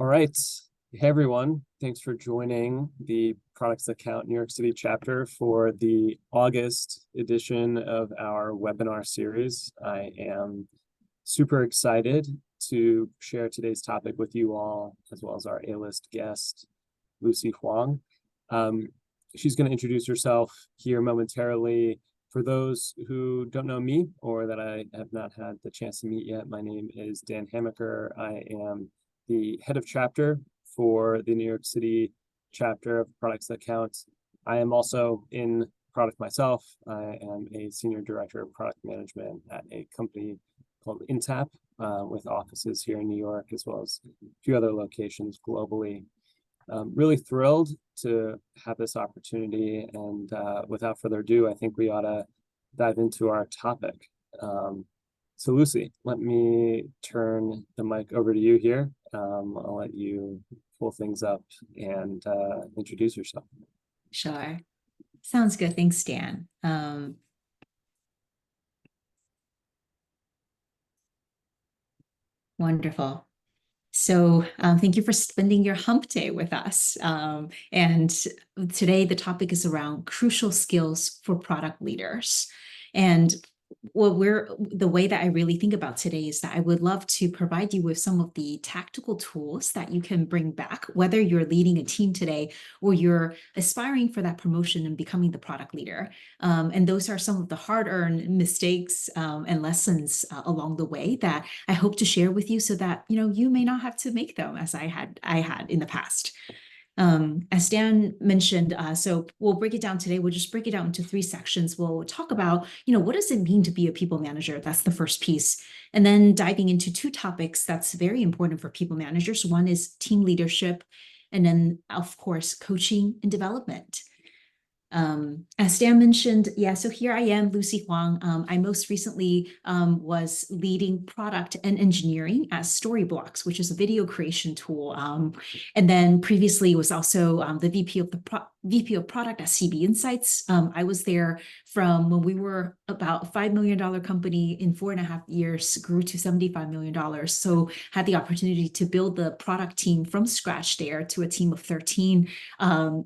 All right. Hey, everyone. Thanks for joining the Products That Count New York City chapter for the August edition of our webinar series. I am super excited to share today's topic with you all, as well as our A-list guest, Luxi Huang. She's going to introduce herself here momentarily. For those who don't know me or that I have not had the chance to meet yet, my name is Dan Hamaker. I am the head of chapter for the New York City chapter of Products That Count. I am also in product myself. I am a senior director of product management at a company called Intap, with offices here in New York, as well as a few other locations globally. Really thrilled to have this opportunity, and without further ado, I think we ought to dive into our topic. So Luxi, let me turn the mic over to you here. I'll let you pull things up and introduce yourself. Sure. Sounds good. Thanks, Dan. Wonderful. So thank you for spending your hump day with us. And today the topic is around crucial skills for product leaders. And the way that I really think about today is that I would love to provide you with some of the tactical tools that you can bring back, whether you're leading a team today or you're aspiring for that promotion and becoming the product leader. And those are some of the hard-earned mistakes and lessons along the way that I hope to share with you so that you may not have to make them as I had in the past. As Dan mentioned, so we'll break it down today. We'll just break it out into 3 sections. We'll talk about, what does it mean to be a people manager? That's the first piece. And then diving into 2 topics that's very important for people managers. One is team leadership, and then, of course, coaching and development. As Dan mentioned, so here I am, Luxi Huang. I most recently was leading product and engineering at Storyblocks, which is a video creation tool. And then previously was also the VP of product at CB Insights. I was there from when we were about a $5 million company. In 4.5 years, grew to $75 million. So had the opportunity to build the product team from scratch there to a team of 13.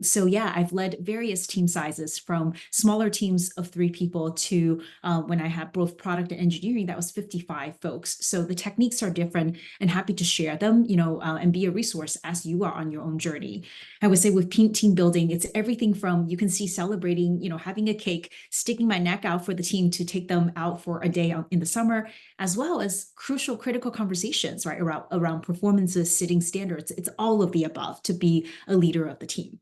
So yeah, I've led various team sizes from smaller teams of 3 people to when I had both product and engineering, that was 55 folks. So the techniques are different, and happy to share them, and be a resource as you are on your own journey. I would say with team building, it's everything from, you can see, celebrating, having a cake, sticking my neck out for the team to take them out for a day in the summer, as well as critical conversations, right, around performances, setting standards. It's all of the above to be a leader of the team.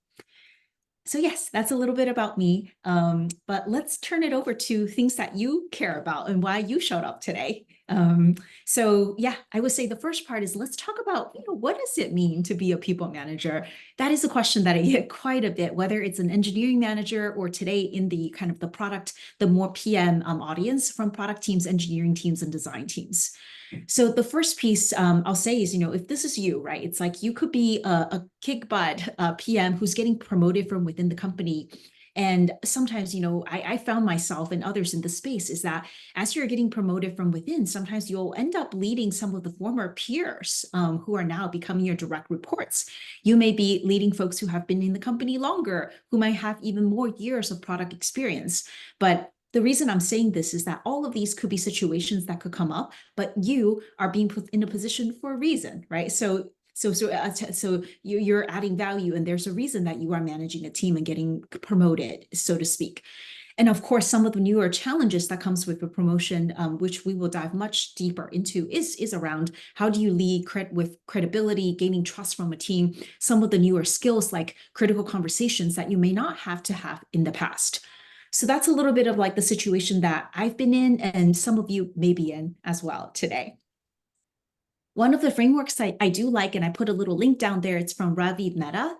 So yes, that's a little bit about me, but let's turn it over to things that you care about and why you showed up today. So yeah, I would say the first part is, let's talk about, what does it mean to be a people manager? That is a question that I get quite a bit, whether it's an engineering manager or today in the kind of the product, the more PM audience, from product teams, engineering teams, and design teams. So the first piece I'll say is, if this is you, right, it's like you could be a kick butt PM who's getting promoted from within the company. And sometimes, I found myself and others in the space is that as you're getting promoted from within, sometimes you'll end up leading some of the former peers who are now becoming your direct reports. You may be leading folks who have been in the company longer, who might have even more years of product experience. But the reason I'm saying this is that all of these could be situations that could come up, but you are being put in a position for a reason, right? So you're adding value, and there's a reason that you are managing a team and getting promoted, so to speak. And of course, some of the newer challenges that comes with the promotion, which we will dive much deeper into, is around how do you lead with credibility, gaining trust from a team, some of the newer skills like critical conversations that you may not have to have in the past. So that's a little bit of like the situation that I've been in, and some of you may be in as well today. One of the frameworks I do like, and I put a little link down there, it's from Ravi Mehta.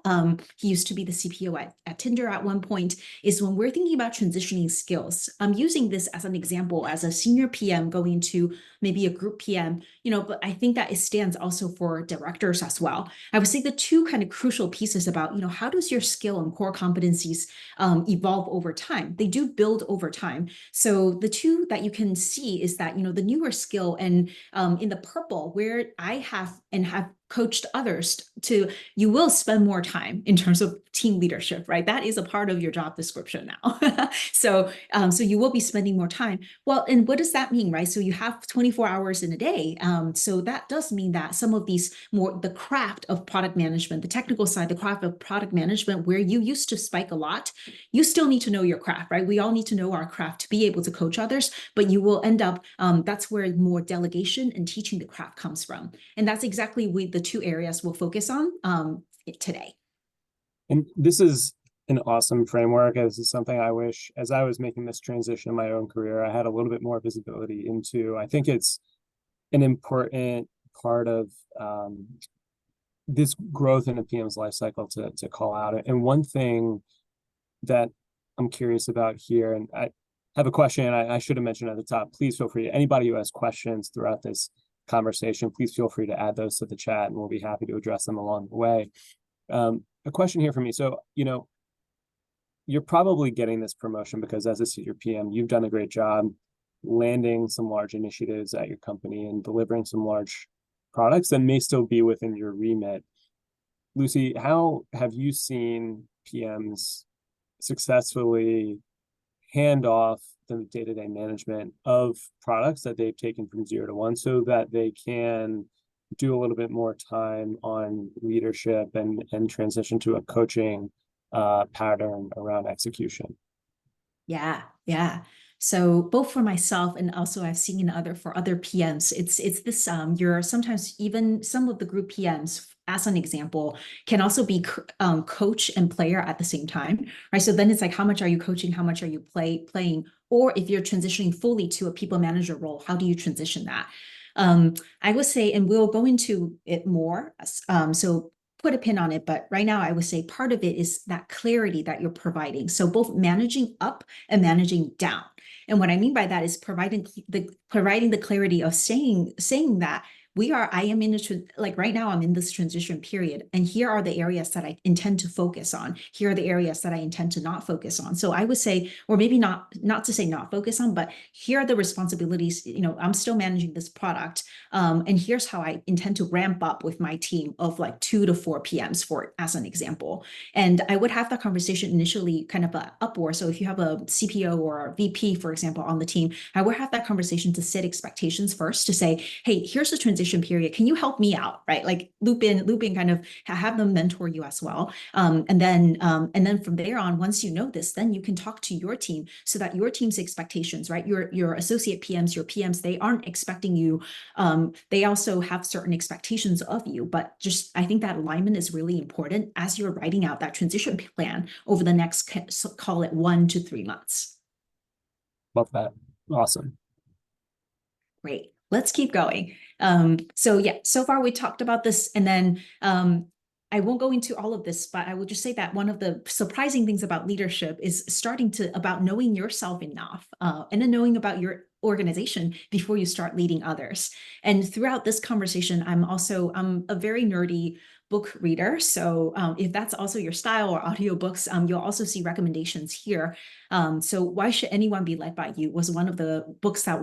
He used to be the CPO at Tinder at one point, is when we're thinking about transitioning skills. I'm using this as an example as a senior PM going to maybe a group PM, but I think that it stands also for directors as well. I would say the 2 kind of crucial pieces about, how does your skill and core competencies evolve over time? They do build over time. So the 2 that you can see is that, the newer skill, and in the purple, where I have coached others you will spend more time in terms of team leadership, right? That is a part of your job description now. So you will be spending more time. Well, and what does that mean, right? So you have 24 hours in a day. So that does mean that some of these the craft of product management, the technical side, the craft of product management, where you used to spike a lot, you still need to know your craft, right? We all need to know our craft to be able to coach others, but you will end up, that's where more delegation and teaching the craft comes from. And that's exactly the two areas we'll focus on today. And this is an awesome framework. This is something I wish, as I was making this transition in my own career, I had a little bit more visibility into. I think it's an important part of this growth in a PM's life cycle to call out. And one thing that I'm curious about here, and I have a question I should have mentioned at the top. Please feel free, anybody who has questions throughout this conversation, please feel free to add those to the chat and we'll be happy to address them along the way. A question here for me. So, you're probably getting this promotion because as a senior PM, you've done a great job landing some large initiatives at your company and delivering some large products that may still be within your remit. Lucy, how have you seen PMs successfully hand off the day-to-day management of products that they've taken from 0 to 1 so that they can do a little bit more time on leadership and transition to a coaching pattern around execution? Yeah. So both for myself and also I've seen for other PMs, it's this, you're sometimes even some of the group PMs, as an example, can also be coach and player at the same time, right? So then it's like, how much are you coaching? How much are you playing? Or if you're transitioning fully to a people manager role, how do you transition that? I would say, and we'll go into it more, so put a pin on it, but right now I would say part of it is that clarity that you're providing. So both managing up and managing down. And what I mean by that is providing the clarity of saying that I am in right now I'm in this transition period, and here are the areas that I intend to focus on. Here are the areas that I intend to not focus on. So I would say, or maybe not to say not focus on, but here are the responsibilities. I'm still managing this product, and here's how I intend to ramp up with my team of like 2 to 4 PMs as an example. And I would have that conversation initially kind of upward. So if you have a CPO or a VP, for example, on the team, I would have that conversation to set expectations first to say, hey, here's the transition period. Can you help me out? Right? Like loop in, kind of have them mentor you as well. And then from there on, once you know this, then you can talk to your team so that your team's expectations, right? Your associate PMs, your PMs, they aren't expecting you. They also have certain expectations of you, but I think that alignment is really important as you're writing out that transition plan over the next, call it 1 to 3 months. Love that. Awesome. Great. Let's keep going. So far we talked about this, and then I won't go into all of this, but I will just say that one of the surprising things about leadership is about knowing yourself enough, and then knowing about your organization before you start leading others. And throughout this conversation, I'm a very nerdy book reader. So if that's also your style, or audiobooks, you'll also see recommendations here. So Why Should Anyone Be Led by You was one of the books that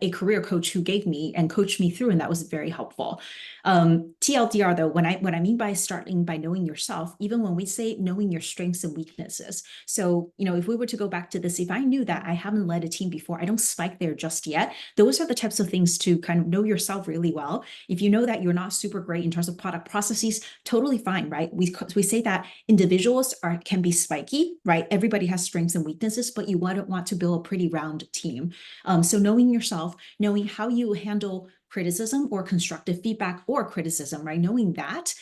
a career coach who gave me and coached me through, and that was very helpful. TLDR though, what I mean by starting by knowing yourself, even when we say knowing your strengths and weaknesses. So, if we were to go back to this, if I knew that I haven't led a team before, I don't spike there just yet. Those are the types of things to kind of know yourself really well. If you know that you're not super great in terms of product processes, totally fine, right? We say that individuals can be spiky, right? Everybody has strengths and weaknesses, but you want to build a pretty round team. So knowing yourself, knowing how you handle criticism or constructive feedback or criticism, right? Knowing that,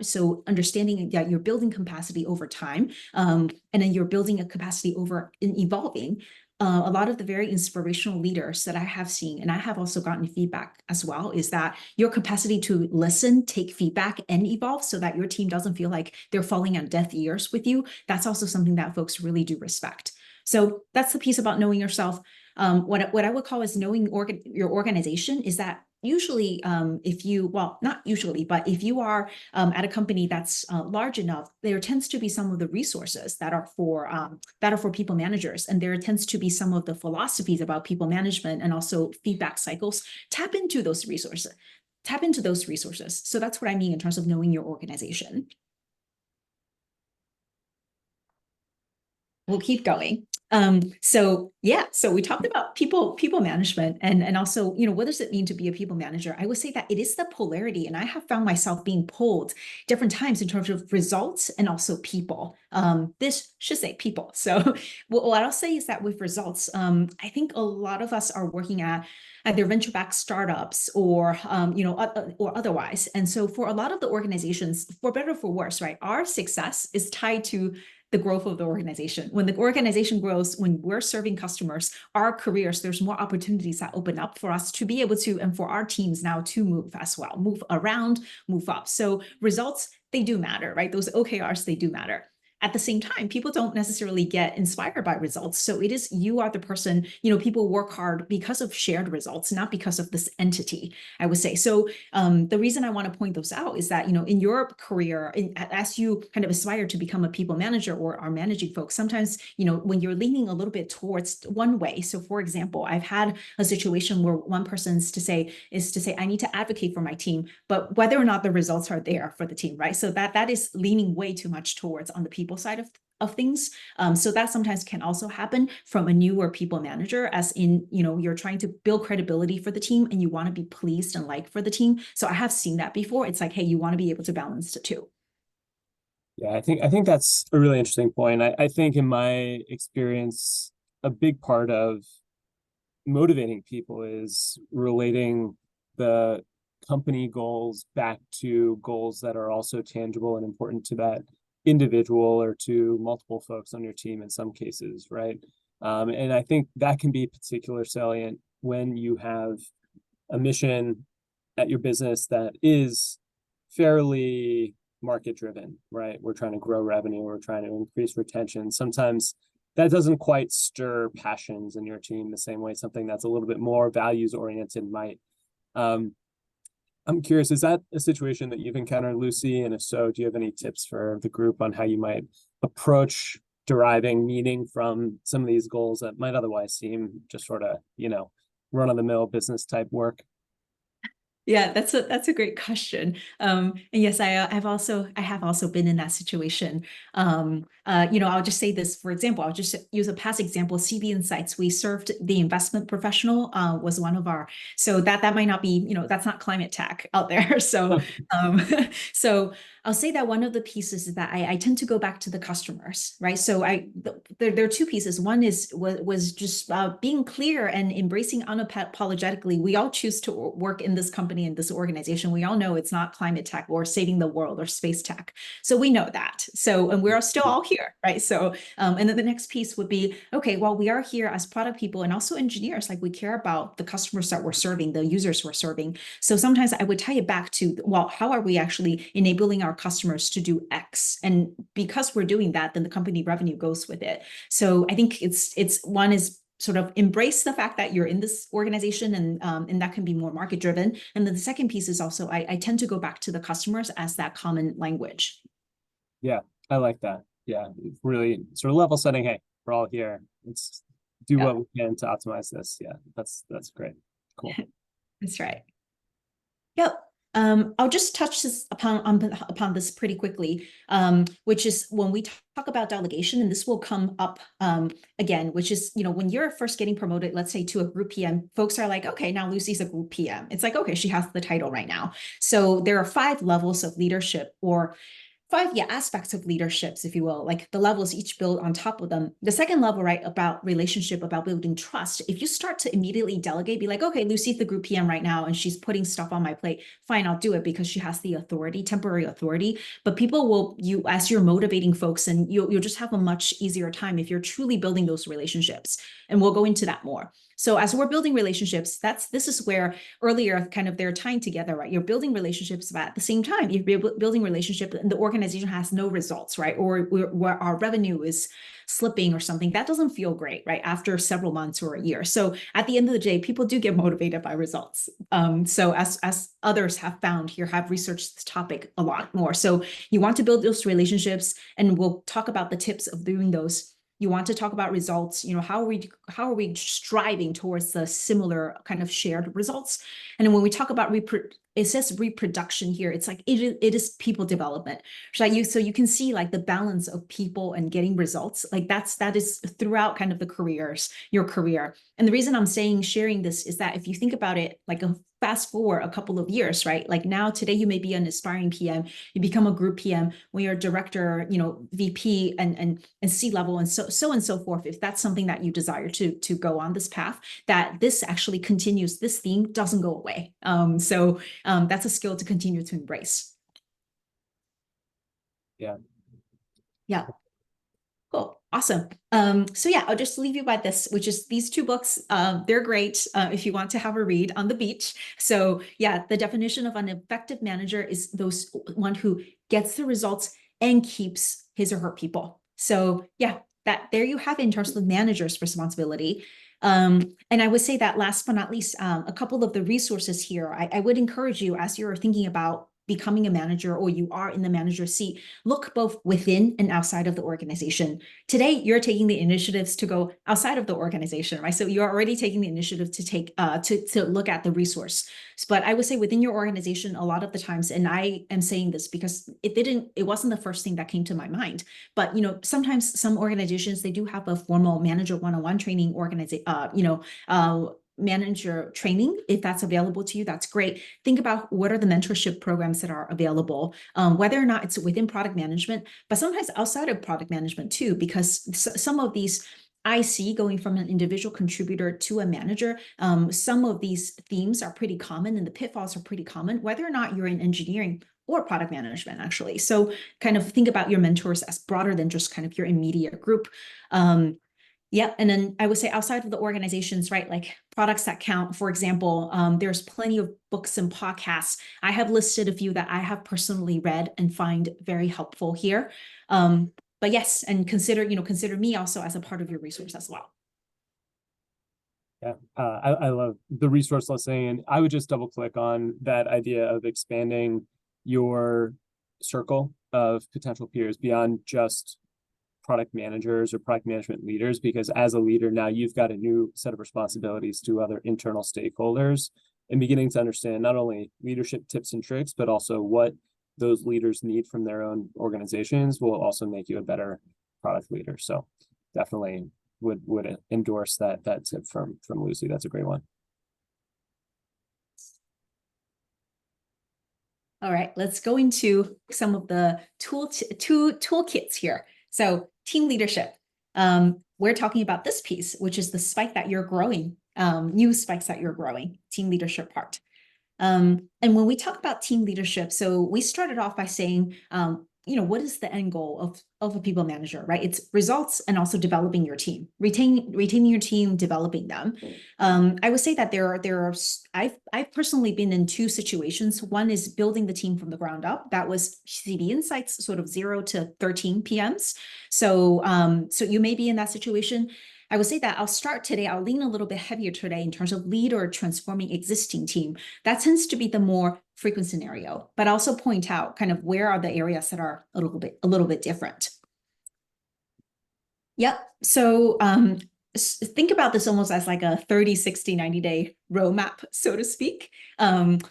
so understanding that you're building capacity over time, and then you're building a capacity in evolving. A lot of the very inspirational leaders that I have seen, and I have also gotten feedback as well, is that your capacity to listen, take feedback, and evolve so that your team doesn't feel like they're falling on deaf ears with you. That's also something that folks really do respect. So that's the piece about knowing yourself. What I would call is knowing your organization is that usually, if you are at a company that's large enough, there tends to be some of the resources that are for people managers, and there tends to be some of the philosophies about people management and also feedback cycles. Tap into those resources. tap into those resources. So that's what I mean in terms of knowing your organization. We'll keep going. So we talked about people management and also, what does it mean to be a people manager? I would say that it is the polarity, and I have found myself being pulled different times in terms of results and also people. This should say people. So what I'll say is that with results, I think a lot of us are working at either venture-backed startups or or otherwise. And so for a lot of the organizations, for better or for worse, right, our success is tied to the growth of the organization. When the organization grows, when we're serving customers, our careers, there's more opportunities that open up for us to be able to, and for our teams now to move as well, move around, move up. So results, they do matter, right? Those OKRs, they do matter. At the same time, people don't necessarily get inspired by results. So it is, you are the person, people work hard because of shared results, not because of this entity, I would say. So the reason I want to point those out is that, in your career, as you kind of aspire to become a people manager or are managing folks, sometimes, when you're leaning a little bit towards one way. So for example, I've had a situation where one person is to say, I need to advocate for my team, but whether or not the results are there for the team, right? So that is leaning way too much towards on the people side of things. So that sometimes can also happen from a newer people manager, as in, you're trying to build credibility for the team and you want to be pleased and liked for the team. So I have seen that before. It's like, hey, you want to be able to balance the two. Yeah, I think that's a really interesting point. I think in my experience, a big part of motivating people is relating the company goals back to goals that are also tangible and important to that individual or to multiple folks on your team in some cases, right? And I think that can be particular salient when you have a mission at your business that is fairly market driven, right? We're trying to grow revenue, we're trying to increase retention. Sometimes that doesn't quite stir passions in your team the same way something that's a little bit more values oriented might. I'm curious, is that a situation that you've encountered, Lucy? And if so, do you have any tips for the group on how you might approach deriving meaning from some of these goals that might otherwise seem just sort of, run-of-the-mill business type work? Yeah, that's a great question. And yes, I have also been in that situation. I'll just say this, for example, I'll just use a past example. CB Insights, we served the investment professional, was one of our, so that might not be, that's not climate tech out there. So, so I'll say that one of the pieces is that I tend to go back to the customers, right? So there are two pieces. One was just being clear and embracing unapologetically. We all choose to work in this company, in this organization. We all know it's not climate tech or saving the world or space tech. So we know that. So, and we're still all here, right? So, and then the next piece would be, okay, well, we are here as product people and also engineers, like we care about the customers that we're serving, the users we're serving. So sometimes I would tie it back to, well, how are we actually enabling our customers to do X? And because we're doing that, then the company revenue goes with it. So I think it's one is sort of embrace the fact that you're in this organization, and that can be more market driven. And then the second piece is also I tend to go back to the customers as that common language. Yeah, I like that. Yeah, really sort of level setting. Hey, we're all here. Let's do what we can to optimize this. Yeah, that's great. Cool. That's right. Yep. I'll just touch upon this pretty quickly, which is when we talk about delegation, and this will come up again, which is, when you're first getting promoted, let's say to a group PM, folks are like, okay, now Lucy's a group PM. It's like, okay, she has the title right now. So there are 5 levels of leadership, or 5 aspects of leaderships, if you will, like the levels each build on top of them. The second level, right, about relationship, about building trust. If you start to immediately delegate, be like, okay, Lucy's the group PM right now and she's putting stuff on my plate, fine, I'll do it because she has the authority, temporary authority. But people will, as you're motivating folks, and you'll just have a much easier time if you're truly building those relationships. And we'll go into that more. So as we're building relationships, this is where earlier kind of they're tying together, right? You're building relationships, but at the same time, you're building relationship and the organization has no results, right? Or where our revenue is slipping or something. That doesn't feel great, right? After several months or a year. So at the end of the day, people do get motivated by results. So as others have found here, have researched this topic a lot more. So you want to build those relationships, and we'll talk about the tips of doing those. You want to talk about results, how are we striving towards the similar kind of shared results? And then when we talk about it says reproduction here. It's like it is people development. So you can see like the balance of people and getting results. Like that is throughout kind of your career. And the reason I'm sharing this is that if you think about it, like a fast forward a couple of years, right? Like now today you may be an aspiring PM, you become a group PM, when you're a director, VP and C-level and so and so forth. If that's something that you desire to go on this path, that this actually continues, this theme doesn't go away. So that's a skill to continue to embrace. Yeah. Yeah. Cool. Awesome. So yeah, I'll just leave you by this, which is these two books. They're great if you want to have a read on the beach. So yeah, the definition of an effective manager is one who gets the results and keeps his or her people. So yeah, there you have it in terms of the manager's responsibility. And I would say that last but not least, a couple of the resources here, I would encourage you as you're thinking about becoming a manager or you are in the manager seat, look both within and outside of the organization. Today, you're taking the initiatives to go outside of the organization, right? So you're already taking the initiative to take to look at the resource. But I would say within your organization, a lot of the times, and I am saying this because it wasn't the first thing that came to my mind. But sometimes some organizations, they do have a formal manager one-on-one training manager training. If that's available to you, that's great. Think about what are the mentorship programs that are available, whether or not it's within product management, but sometimes outside of product management too, because some of these I see going from an individual contributor to a manager. Some of these themes are pretty common and the pitfalls are pretty common, whether or not you're in engineering or product management, actually. So kind of think about your mentors as broader than just kind of your immediate group. Yeah, and then I would say outside of the organizations, right, like products that count, for example, there's plenty of books and podcasts. I have listed a few that I have personally read and find very helpful here. But yes, and consider me also as a part of your resource as well. Yeah, I love the resource listing, and I would just double click on that idea of expanding your circle of potential peers beyond just product managers or product management leaders, because as a leader now you've got a new set of responsibilities to other internal stakeholders and beginning to understand not only leadership tips and tricks, but also what those leaders need from their own organizations will also make you a better product leader. So definitely would endorse that tip from Lucy. That's a great one. All right, let's go into some of the toolkits here. So team leadership. We're talking about this piece, which is the spike that you're growing, new spikes that you're growing, team leadership part. And when we talk about team leadership, so we started off by saying, what is the end goal of a people manager, right? It's results and also developing your team, retaining your team, developing them. I would say that I've personally been in two situations. One is building the team from the ground up. That was CB Insights, sort of 0 to 13 PMs. So you may be in that situation. I would say that I'll lean a little bit heavier today in terms of lead or transforming existing team. That tends to be the more frequent scenario, but also point out kind of where are the areas that are a little bit different. Yep. So think about this almost as like a 30, 60, 90-day roadmap, so to speak. And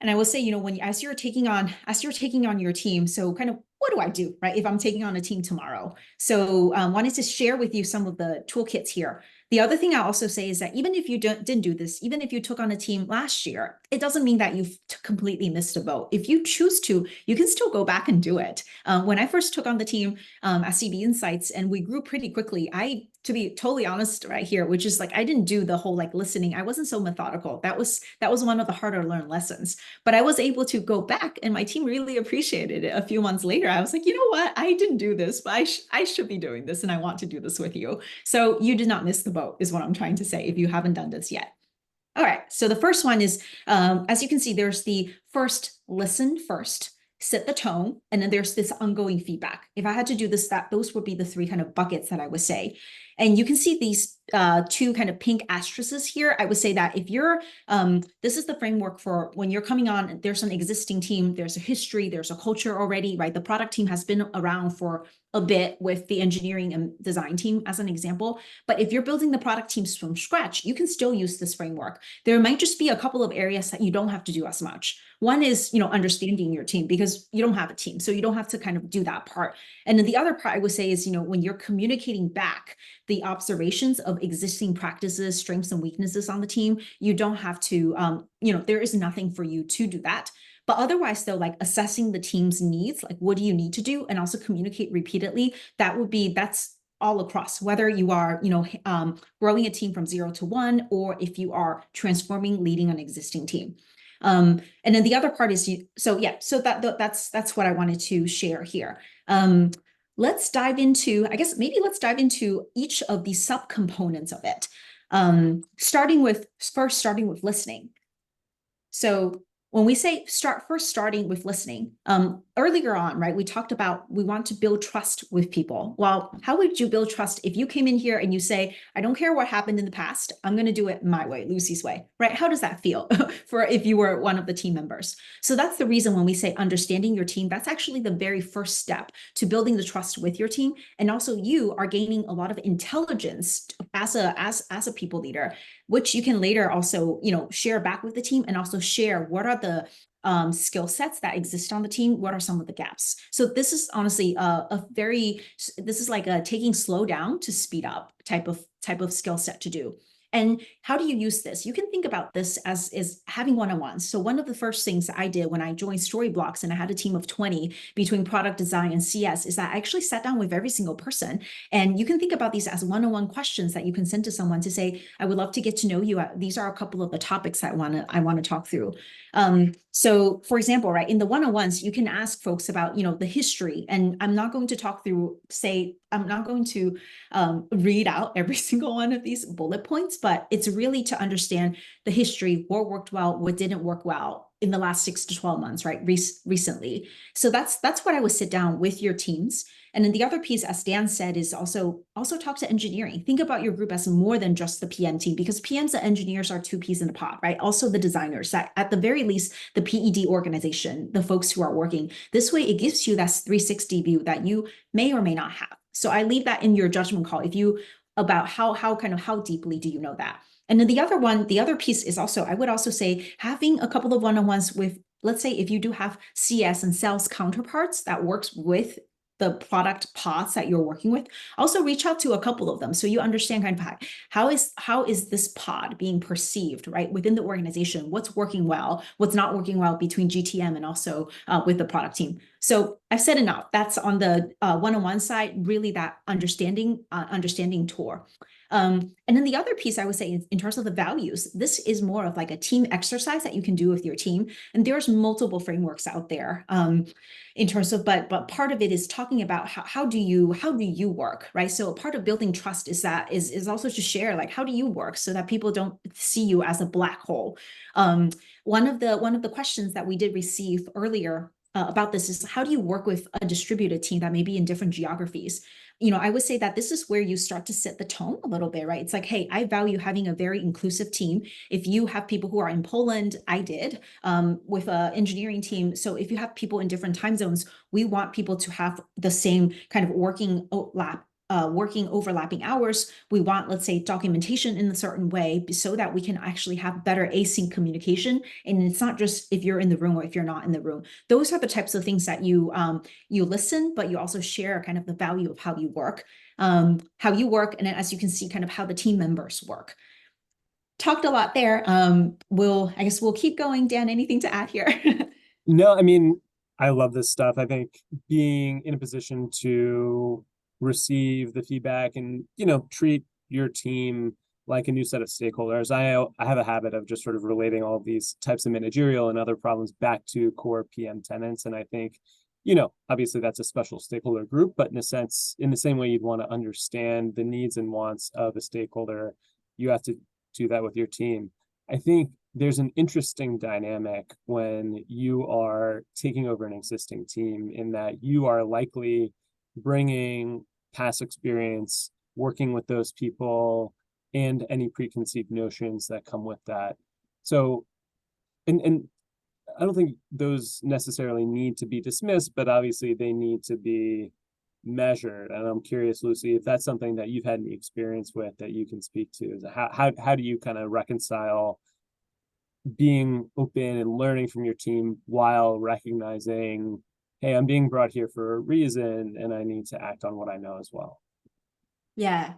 I will say, as you're taking on your team, so kind of what do I do, right? If I'm taking on a team tomorrow. So wanted to share with you some of the toolkits here. The other thing I also say is that even if you didn't do this, even if you took on a team last year, it doesn't mean that you've completely missed a boat. If you choose to, you can still go back and do it. When I first took on the team at CB Insights and we grew pretty quickly, to be totally honest right here, which is like, I didn't do the whole like listening. I wasn't so methodical. That was one of the harder learned lessons, but I was able to go back and my team really appreciated it a few months later. I was like, you know what? I didn't do this, but I should be doing this and I want to do this with you. So you did not miss the boat is what I'm trying to say if you haven't done this yet. All right. So the first one is, as you can see, there's the first listen first, set the tone, and then there's this ongoing feedback. If I had to do this, those would be the three kind of buckets that I would say. And you can see these two kind of pink asterisks here. I would say that if you're, this is the framework for when you're coming on, there's an existing team, there's a history, there's a culture already, right? The product team has been around for a bit with the engineering and design team as an example. But if you're building the product teams from scratch, you can still use this framework. There might just be a couple of areas that you don't have to do as much. One is, understanding your team, because you don't have a team, so you don't have to kind of do that part. And then the other part I would say is, when you're communicating back the observations of existing practices, strengths and weaknesses on the team, you don't have to, there is nothing for you to do that. But otherwise, though, like assessing the team's needs, like what do you need to do, and also communicate repeatedly, that's all across, whether you are, growing a team from 0 to 1, or if you are transforming, leading an existing team. And then the other part is, that's what I wanted to share here. Let's dive into, let's dive into each of the subcomponents of it. Starting with listening. So when we say starting with listening, earlier on, right, we talked about we want to build trust with people. Well, how would you build trust if you came in here and you say, I don't care what happened in the past, I'm going to do it my way, Lucy's way, right? How does that feel for if you were one of the team members? So that's the reason when we say understanding your team, that's actually the very first step to building the trust with your team. And also you are gaining a lot of intelligence as a people leader, which you can later also, share back with the team, and also share what are the skill sets that exist on the team, what are some of the gaps. So this is honestly this is like a taking slow down to speed up type of skill set to do. And how do you use this? You can think about this as having one-on-ones. So one of the first things I did when I joined Storyblocks and I had a team of 20 between product design and CS is that I actually sat down with every single person. And you can think about these as one-on-one questions that you can send to someone to say, I would love to get to know you. These are a couple of the topics I want to talk through. So for example, right, in the one-on-ones, you can ask folks about, the history, and I'm not going to talk through, I'm not going to read out every single one of these bullet points, but it's really to understand the history, what worked well, what didn't work well in the last 6 to 12 months, right, recently. So that's what I would sit down with your teams. And then the other piece, as Dan said, is also talk to engineering. Think about your group as more than just the PM team, because PMs and engineers are two peas in the pod, right? Also the designers, that at the very least, the PED organization, the folks who are working. This way, it gives you that 360 view that you may or may not have. So I leave that in your judgment call about how deeply do you know that. And then the other piece is also, I would also say, having a couple of one-on-ones with, let's say, if you do have CS and sales counterparts that works with the product pods that you're working with, also reach out to a couple of them so you understand kind of how is this pod being perceived, right, within the organization, what's working well, what's not working well between GTM and also with the product team. So I've said enough. That's on the one-on-one side, really that understanding tour. And then the other piece I would say in terms of the values, this is more of like a team exercise that you can do with your team. And there's multiple frameworks out there in terms of, but part of it is talking about how do you work, right? So part of building trust is also to share, like, how do you work so that people don't see you as a black hole. One of the questions that we did receive earlier about this is, how do you work with a distributed team that may be in different geographies? I would say that this is where you start to set the tone a little bit, right? It's like, hey, I value having a very inclusive team. If you have people who are in Poland, I did with an engineering team. So if you have people in different time zones, we want people to have the same kind of working overlapping hours. We want, let's say, documentation in a certain way so that we can actually have better async communication. And it's not just if you're in the room or if you're not in the room. Those are the types of things that you listen, but you also share kind of the value of how you work, and then as you can see, kind of how the team members work. Talked a lot there. We'll keep going. Dan, anything to add here? No, I mean, I love this stuff. I think being in a position to receive the feedback and, treat your team like a new set of stakeholders. I have a habit of just sort of relating all of these types of managerial and other problems back to core PM tenants. And I think, obviously that's a special stakeholder group, but in a sense, in the same way you'd want to understand the needs and wants of a stakeholder, you have to do that with your team. I think there's an interesting dynamic when you are taking over an existing team, in that you are likely bringing past experience working with those people and any preconceived notions that come with that. So, and I don't think those necessarily need to be dismissed, but obviously they need to be measured. And I'm curious, Lucy, if that's something that you've had any experience with that you can speak to. Is how do you kind of reconcile being open and learning from your team while recognizing, hey, I'm being brought here for a reason and I need to act on what I know as well? Yeah,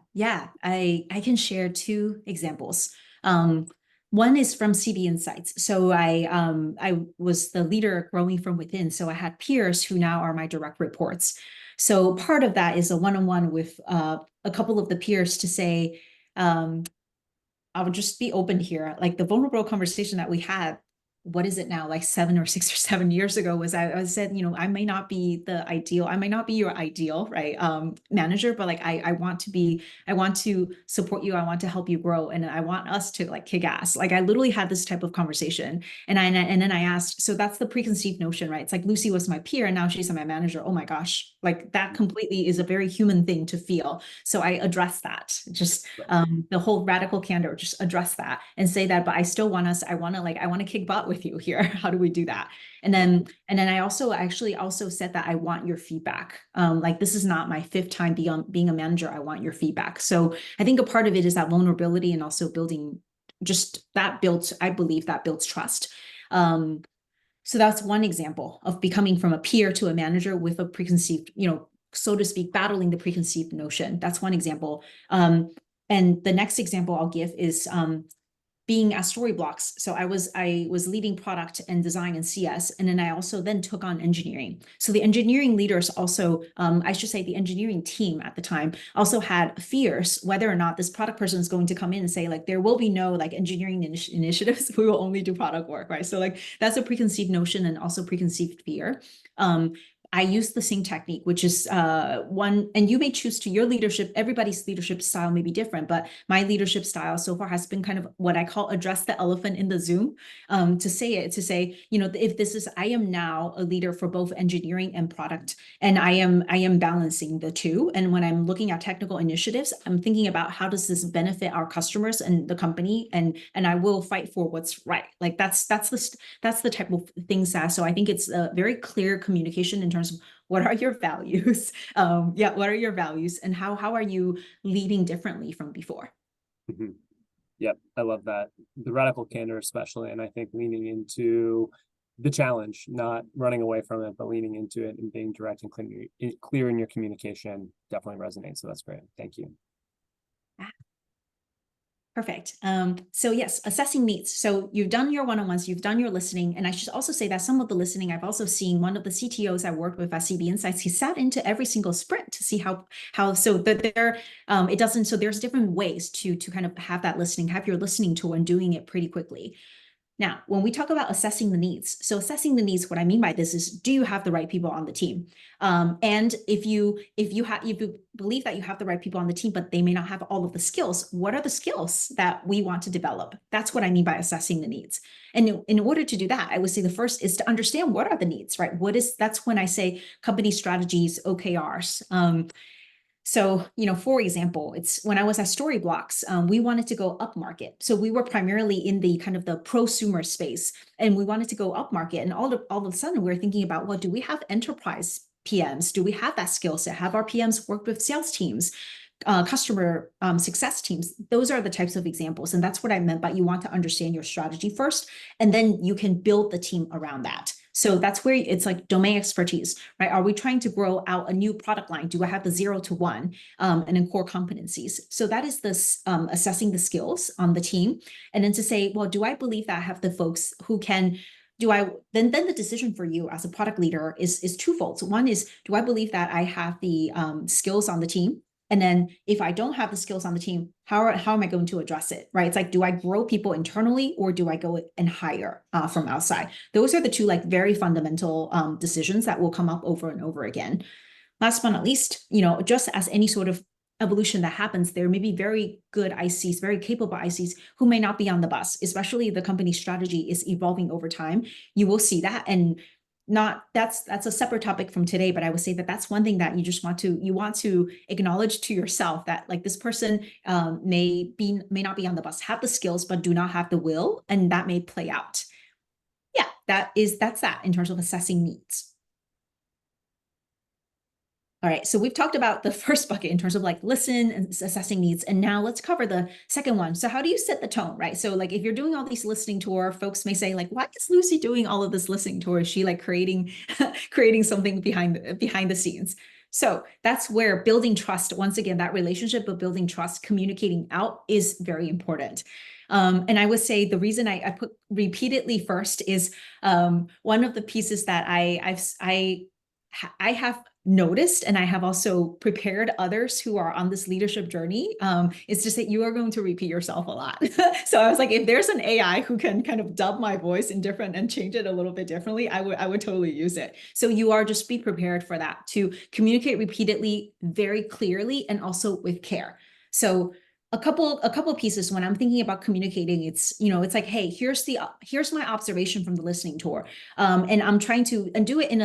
I can share two examples. One is from CB Insights. So I was the leader growing from within. So I had peers who now are my direct reports. So part of that is a one-on-one with a couple of the peers to say, I would just be open here. Like the vulnerable conversation that we had, what is it now, like 6 or 7 years ago, was I said, I may not be the ideal, I may not be your ideal, right, manager, but like I want to support you, I want to help you grow, and I want us to like kick ass. Like I literally had this type of conversation, and then I asked, so that's the preconceived notion, right? It's like Lucy was my peer and now she's my manager. Oh my gosh, like that completely is a very human thing to feel. So I addressed that, just the whole radical candor, just address that and say that, but I still want us, I want to kick butt with you here. How do we do that? And then I also said that I want your feedback. Like this is not my 5th time being a manager. I want your feedback. So I think a part of it is that vulnerability and also building, just that builds, I believe that builds trust. So that's one example of becoming from a peer to a manager with a preconceived, so to speak, battling the preconceived notion. That's one example. And the next example I'll give is being at Storyblocks. So I was leading product and design and CS, and then I also then took on engineering. So the engineering leaders also, I should say the engineering team at the time also had fears whether or not this product person is going to come in and say like, there will be no like engineering initiatives. We will only do product work, right? So like that's a preconceived notion and also preconceived fear. I use the same technique, which is one, and you may choose to, your leadership, everybody's leadership style may be different, but my leadership style so far has been kind of what I call address the elephant in the Zoom, to say, if this is, I am now a leader for both engineering and product, and I am balancing the two. And when I'm looking at technical initiatives, I'm thinking about how does this benefit our customers and the company, and I will fight for what's right. Like that's the type of things that, so I think it's a very clear communication in terms of what are your values? What are your values, and how are you leading differently from before? Mm-hmm. Yep, I love that. The radical candor especially, and I think leaning into the challenge, not running away from it, but leaning into it and being direct and clear in your communication definitely resonates. So that's great. Thank you. Perfect. So yes, assessing needs. So you've done your one-on-ones, you've done your listening. And I should also say that some of the listening, I've also seen one of the CTOs I worked with at CB Insights, he sat into every single sprint to see how so that there, it doesn't, so there's different ways to kind of have that listening, have your listening tool and doing it pretty quickly. Now, when we talk about assessing the needs, so assessing the needs, what I mean by this is, do you have the right people on the team? And if you believe that you have the right people on the team, but they may not have all of the skills, what are the skills that we want to develop? That's what I mean by assessing the needs. And in order to do that, I would say the first is to understand what are the needs, right? That's when I say company strategies, OKRs. So, for example, it's when I was at Storyblocks, we wanted to go up market. So we were primarily in the kind of the prosumer space, and we wanted to go up market. And all of a sudden, we were thinking about, well, do we have enterprise PMs? Do we have that skill set? Have our PMs worked with sales teams, customer success teams? Those are the types of examples. And that's what I meant by you want to understand your strategy first, and then you can build the team around that. So that's where it's like domain expertise, right? Are we trying to grow out a new product line? Do I have the 0 to 1 and then core competencies? So that is this assessing the skills on the team. And then to say, well, do I believe that I have the folks who can then the decision for you as a product leader is twofold. So one is, do I believe that I have the skills on the team? And then if I don't have the skills on the team, how am I going to address it, right? It's like, do I grow people internally, or do I go and hire from outside? Those are the two like very fundamental decisions that will come up over and over again. Last but not least, just as any sort of evolution that happens, there may be very good ICs, very capable ICs who may not be on the bus, especially the company strategy is evolving over time. You will see that. And that's a separate topic from today, but I would say that that's one thing that you want to acknowledge to yourself, that like this person may not be on the bus, have the skills, but do not have the will, and that may play out. Yeah, that's that in terms of assessing needs. All right, so we've talked about the first bucket in terms of like listen and assessing needs, and now let's cover the second one. So how do you set the tone, right? So like if you're doing all these listening tour, folks may say like, why is Lucy doing all of this listening tour? Is she like creating something behind the scenes? So that's where building trust, once again, that relationship of building trust, communicating out is very important. And I would say the reason I put repeatedly first is one of the pieces that I have noticed, and I have also prepared others who are on this leadership journey, is just that you are going to repeat yourself a lot. So I was like, if there's an AI who can kind of dub my voice in different and change it a little bit differently, I would totally use it. So you are just be prepared for that, to communicate repeatedly, very clearly, and also with care. So a couple pieces when I'm thinking about communicating, it's like, hey, here's my observation from the listening tour, and I'm trying to do it in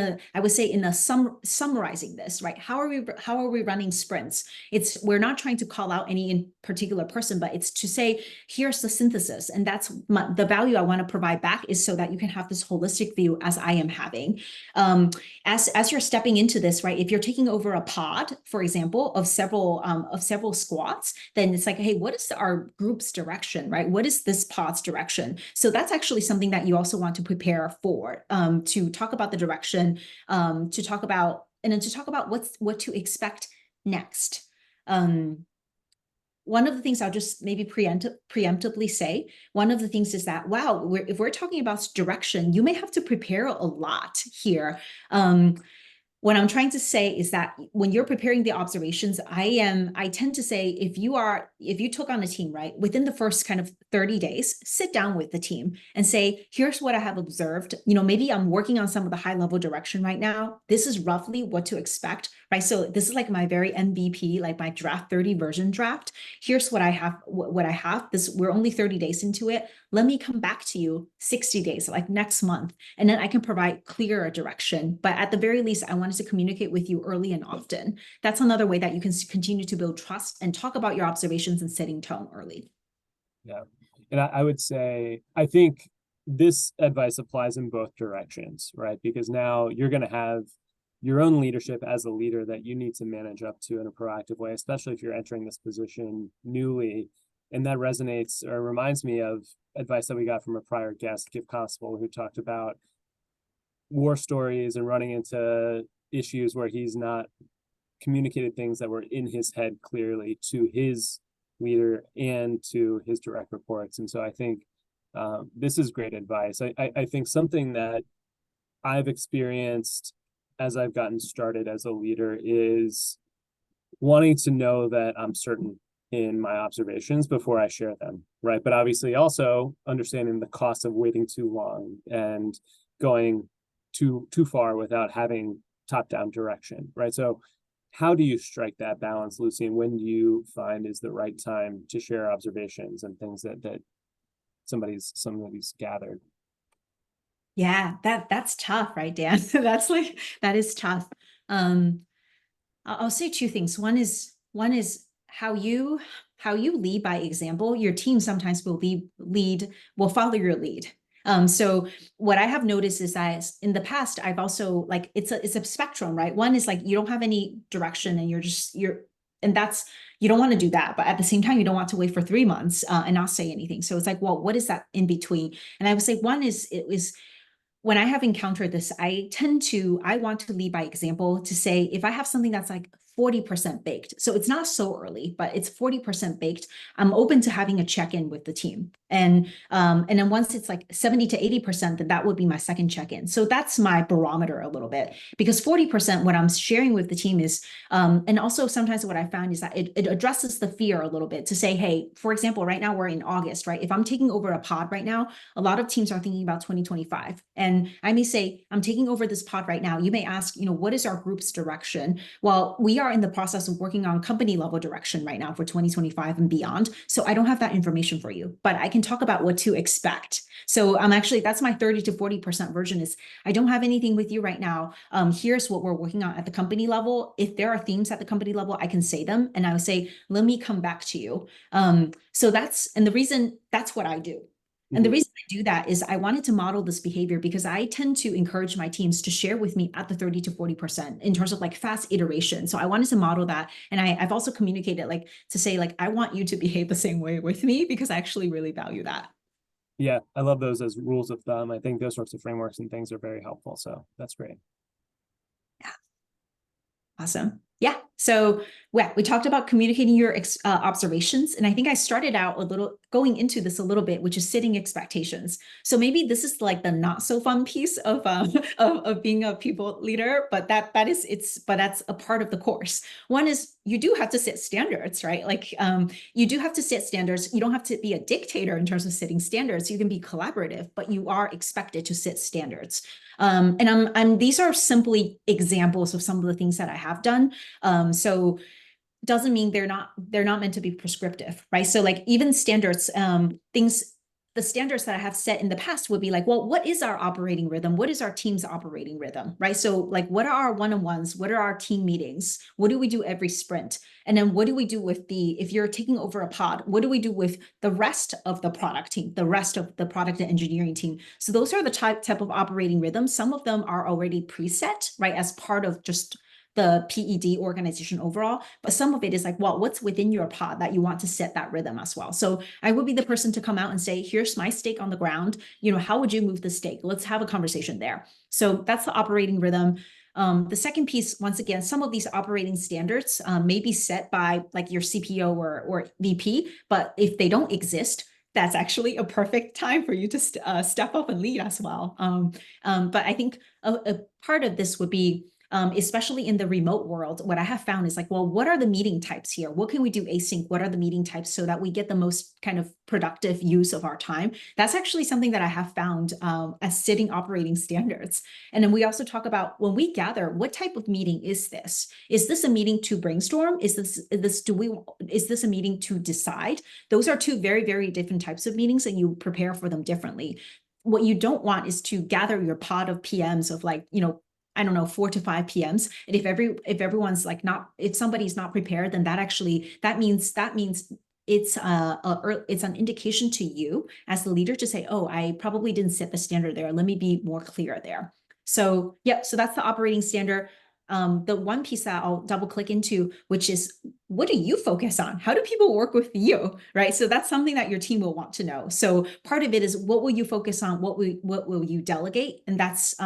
a summarizing this, right? How are we running sprints? We're not trying to call out any in particular person, but it's to say, here's the synthesis, and that's the value I want to provide back, is so that you can have this holistic view as I am having. As you're stepping into this, right? If you're taking over a pod, for example, of several squads, then it's like, hey, what is our group's direction, right? What is this pod's direction? So that's actually something that you also want to prepare for, to talk about the direction, to talk about what to expect next. One of the things I'll just maybe preemptively say, one of the things is that, wow, if we're talking about direction, you may have to prepare a lot here. What I'm trying to say is that when you're preparing the observations, I tend to say, if you took on a team, right, within the first kind of 30 days, sit down with the team and say, here's what I have observed. Maybe I'm working on some of the high level direction right now. This is roughly what to expect, right? So this is like my very MVP, like my draft 30 version draft. Here's what I have, we're only 30 days into it. Let me come back to you 60 days, like next month, and then I can provide clearer direction. But at the very least, I wanted to communicate with you early and often. That's another way that you can continue to build trust and talk about your observations and setting tone early. Yeah. And I would say, I think this advice applies in both directions, right? Because now you're going to have your own leadership as a leader that you need to manage up to in a proactive way, especially if you're entering this position newly. And that resonates or reminds me of advice that we got from a prior guest, Gift Constable, who talked about war stories and running into issues where he's not communicated things that were in his head clearly to his leader and to his direct reports. And so I think this is great advice. I think something that I've experienced as I've gotten started as a leader is wanting to know that I'm certain in my observations before I share them, right? But obviously also understanding the cost of waiting too long and going too far without having top-down direction, right? So how do you strike that balance, Lucy? And when do you find is the right time to share observations and things that somebody's gathered? Yeah, that's tough, right, Dan? That is tough. I'll say two things. One is how you lead by example. Your team sometimes will follow your lead. So what I have noticed is that in the past, I've also like, it's a spectrum, right? One is like, you don't have any direction and you don't want to do that. But at the same time, you don't want to wait for 3 months and not say anything. So it's like, well, what is that in between? And I would say one is when I have encountered this, I want to lead by example, to say, if I have something that's like 40% baked, so it's not so early, but it's 40% baked, I'm open to having a check-in with the team. And then once it's like 70 to 80%, then that would be my second check-in. So that's my barometer a little bit, because 40%, what I'm sharing with the team is, and also sometimes what I found is that it addresses the fear a little bit, to say, hey, for example, right now we're in August, right? If I'm taking over a pod right now, a lot of teams are thinking about 2025. And I may say, I'm taking over this pod right now. You may ask, what is our group's direction? Well, we are are in the process of working on company level direction right now for 2025 and beyond. So I don't have that information for you, but I can talk about what to expect. So actually, that's my 30 to 40% version is I don't have anything with you right now. Here's what we're working on at the company level. If there are themes at the company level, I can say them. And I would say, let me come back to you. So the reason that's what I do. And the reason I do that is I wanted to model this behavior because I tend to encourage my teams to share with me at the 30 to 40% in terms of like fast iteration. So I wanted to model that. And I've also communicated like to say, like, I want you to behave the same way with me because I actually really value that. Yeah, I love those as rules of thumb. I think those sorts of frameworks and things are very helpful. So that's great. Yeah. Awesome. Yeah. So we talked about communicating your observations. And I think I started out a little going into this a little bit, which is setting expectations. So maybe this is like the not so fun piece of of being a people leader, but that's a part of the course. One is you do have to set standards, right? Like you do have to set standards. You don't have to be a dictator in terms of setting standards. You can be collaborative, but you are expected to set standards. And these are simply examples of some of the things that I have done. So doesn't mean they're not meant to be prescriptive, right? So like even standards, the standards that I have set in the past would be like, well, what is our operating rhythm? What is our team's operating rhythm, right? So like, what are our one-on-ones? What are our team meetings? What do we do every sprint? And then what do we do with if you're taking over a pod, what do we do with the rest of the product team, the rest of the product and engineering team? So those are the type of operating rhythms. Some of them are already preset, right? As part of just the PED organization overall, but some of it is like, well, what's within your pod that you want to set that rhythm as well? So I would be the person to come out and say, here's my stake on the ground. How would you move the stake? Let's have a conversation there. So that's the operating rhythm. The second piece, once again, some of these operating standards may be set by like your CPO or VP, but if they don't exist, that's actually a perfect time for you to step up and lead as well. But I think a part of this would be, especially in the remote world, what I have found is like, well, what are the meeting types here? What can we do async? What are the meeting types so that we get the most kind of productive use of our time? That's actually something that I have found as sitting operating standards. And then we also talk about when we gather, what type of meeting is this? Is this a meeting to brainstorm? Is this a meeting to decide? Those are two very, very different types of meetings, and you prepare for them differently. What you don't want is to gather your pod of PMs of like, I don't know, 4 to 5 PMs. And if everyone's like if somebody's not prepared, then that means it's an indication to you as the leader to say, oh, I probably didn't set the standard there. Let me be more clear there. So yeah, so that's the operating standard. The one piece that I'll double click into, which is, what do you focus on? How do people work with you, right? So that's something that your team will want to know. So part of it is, what will you focus on? What will you delegate? And that's,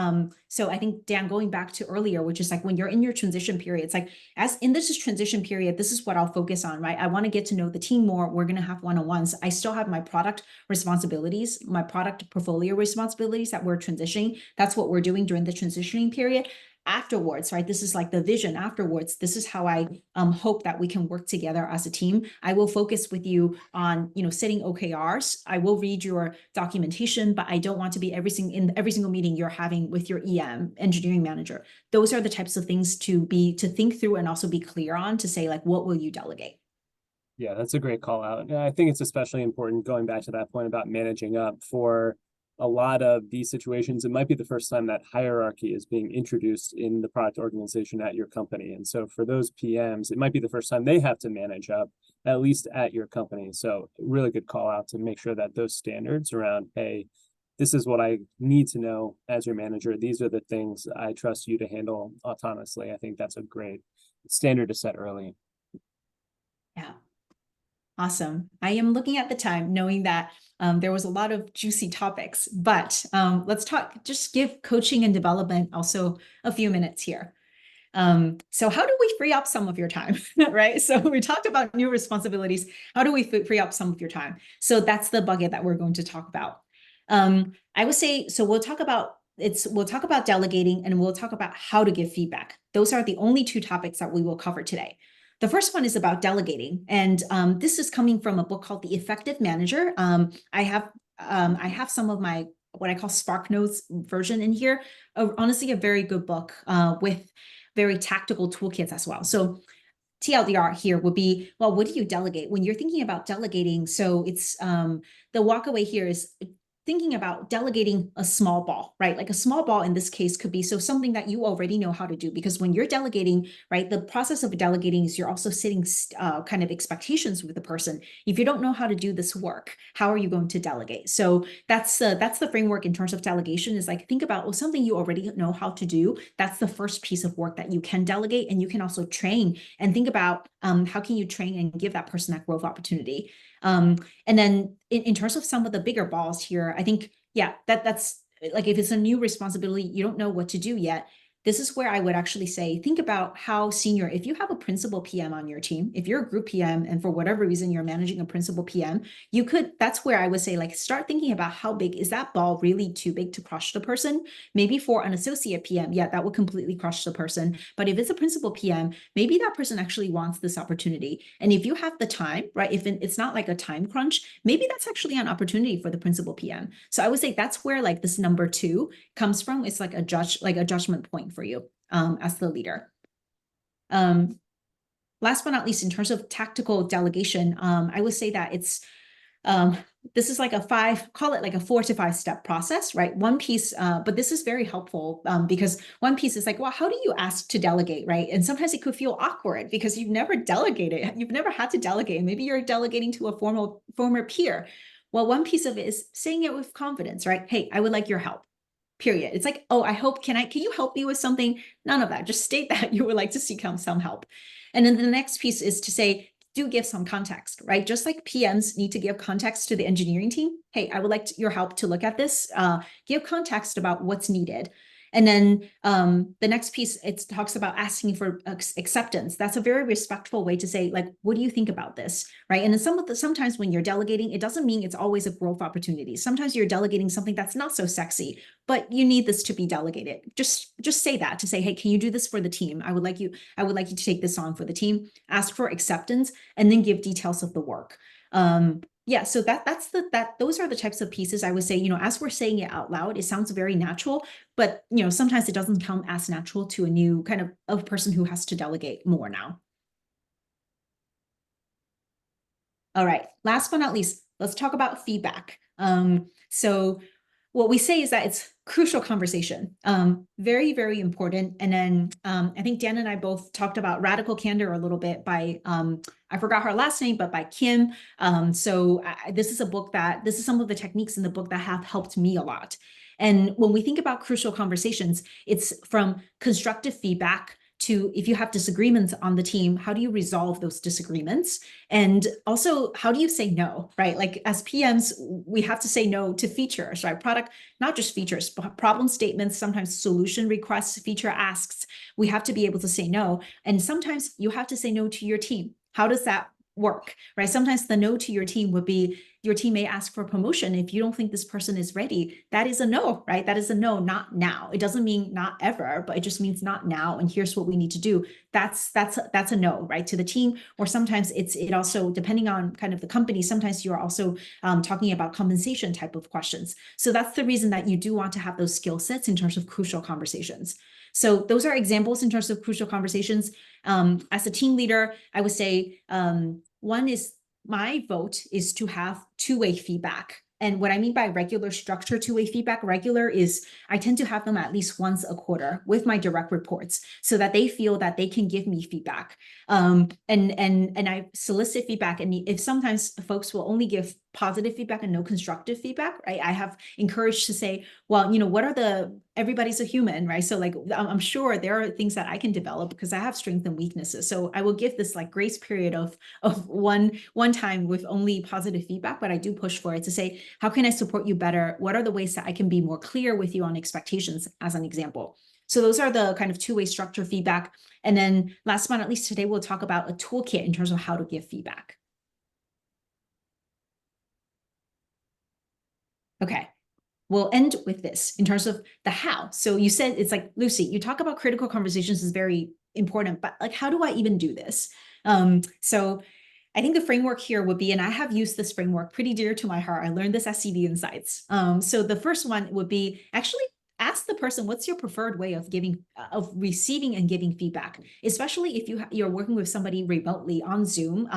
so I think, Dan, going back to earlier, which is like when you're in your transition period, it's like, as in this transition period, this is what I'll focus on, right? I want to get to know the team more. We're going to have one-on-ones. I still have my product responsibilities, my product portfolio responsibilities that we're transitioning. That's what we're doing during the transitioning period. Afterwards, right? This is like the vision afterwards. This is how I hope that we can work together as a team. I will focus with you on, setting OKRs. I will read your documentation, but I don't want to be in every single meeting you're having with your EM, engineering manager. Those are the types of things to think through and also be clear on, to say like, what will you delegate? Yeah, that's a great call out. And I think it's especially important, going back to that point about managing up, for a lot of these situations, it might be the first time that hierarchy is being introduced in the product organization at your company. And so for those PMs, it might be the first time they have to manage up, at least at your company. So really good call out to make sure that those standards around, hey, this is what I need to know as your manager. These are the things I trust you to handle autonomously. I think that's a great standard to set early. Yeah. Awesome. I am looking at the time, knowing that there was a lot of juicy topics, but let's just give coaching and development also a few minutes here. So how do we free up some of your time, right? So we talked about new responsibilities. How do we free up some of your time? So that's the bucket that we're going to talk about. I would say, so we'll talk about delegating, and we'll talk about how to give feedback. Those are the only two topics that we will cover today. The first one is about delegating, and this is coming from a book called The Effective Manager. I have some of my what I call Spark Notes version in here. Honestly, a very good book with very tactical toolkits as well. So TLDR here would be, well, what do you delegate when you're thinking about delegating? So it's the walkaway here is thinking about delegating a small ball, right? Like a small ball in this case could be so something that you already know how to do, because when you're delegating, right, the process of delegating is you're also setting kind of expectations with the person. If you don't know how to do this work, how are you going to delegate? So that's the framework in terms of delegation, is like, think about, well, something you already know how to do. That's the first piece of work that you can delegate, and you can also train and think about how can you train and give that person that growth opportunity. And then in terms of some of the bigger balls here, I think, yeah, that's like, if it's a new responsibility, you don't know what to do yet. This is where I would actually say, think about how senior, if you have a principal PM on your team, if you're a group PM and for whatever reason you're managing a principal PM, you could, that's where I would say, like, start thinking about how big is that ball really too big to crush the person. Maybe for an associate PM, yeah, that would completely crush the person. But if it's a principal PM, maybe that person actually wants this opportunity. And if you have the time, right, if it's not like a time crunch, maybe that's actually an opportunity for the principal PM. So I would say that's where like this number 2 comes from. It's like a judgment point for you as the leader. Last but not least, in terms of tactical delegation, I would say that it's this is like call it like a 4 to 5 step process, right? One piece, but this is very helpful because one piece is like, well, how do you ask to delegate, right? And sometimes it could feel awkward because you've never delegated, you've never had to delegate. Maybe you're delegating to a former peer. Well, one piece of it is saying it with confidence, right? Hey, I would like your help. Period. It's like, oh, can you help me with something? None of that. Just state that you would like to seek some help. And then the next piece is to say, do give some context, right? Just like PMs need to give context to the engineering team. Hey, I would like your help to look at this. Give context about what's needed. And then the next piece, it talks about asking for acceptance. That's a very respectful way to say, like, what do you think about this, right? And then sometimes when you're delegating, it doesn't mean it's always a growth opportunity. Sometimes you're delegating something that's not so sexy, but you need this to be delegated. Just say that, to say, hey, can you do this for the team? I would like you to take this on for the team. Ask for acceptance, and then give details of the work. Yeah, so those are the types of pieces I would say, as we're saying it out loud, it sounds very natural, but sometimes it doesn't come as natural to a new kind of a person who has to delegate more now. All right, last but not least, let's talk about feedback. So what we say is that it's crucial conversation, very, very important. And then I think Dan and I both talked about radical candor a little bit by, I forgot her last name, but by Kim. This is some of the techniques in the book that have helped me a lot. And when we think about crucial conversations, it's from constructive feedback to, if you have disagreements on the team, how do you resolve those disagreements? And also, how do you say no, right? Like as PMs, we have to say no to features, right? Not just features, but problem statements, sometimes solution requests, feature asks. We have to be able to say no. And sometimes you have to say no to your team. How does that work, right? Sometimes the no to your team would be, your team may ask for a promotion. If you don't think this person is ready, that is a no, right? That is a no, not now. It doesn't mean not ever, but it just means not now. And here's what we need to do. That's a no, right, to the team. Or sometimes it also, depending on kind of the company, sometimes you're also talking about compensation type of questions. So that's the reason that you do want to have those skill sets in terms of crucial conversations. So those are examples in terms of crucial conversations. As a team leader, I would say one is, my vote is to have two-way feedback. And what I mean by regular structure two-way feedback, regular is I tend to have them at least once a quarter with my direct reports so that they feel that they can give me feedback. And I solicit feedback. And if sometimes folks will only give positive feedback and no constructive feedback, right? I have encouraged to say, well, everybody's a human, right? So like, I'm sure there are things that I can develop because I have strengths and weaknesses. So I will give this like grace period of one time with only positive feedback, but I do push for it to say, how can I support you better? What are the ways that I can be more clear with you on expectations, as an example? So those are the kind of two-way structure feedback. And then last but not least, today we'll talk about a toolkit in terms of how to give feedback. Okay, we'll end with this in terms of the how. So you said, it's like, Lucy, you talk about critical conversations is very important, but like, how do I even do this? So I think the framework here would be, and I have used this framework pretty dear to my heart. I learned this at CV Insights. So the first one would be actually ask the person, what's your preferred way of receiving and giving feedback, especially if you're working with somebody remotely on Zoom.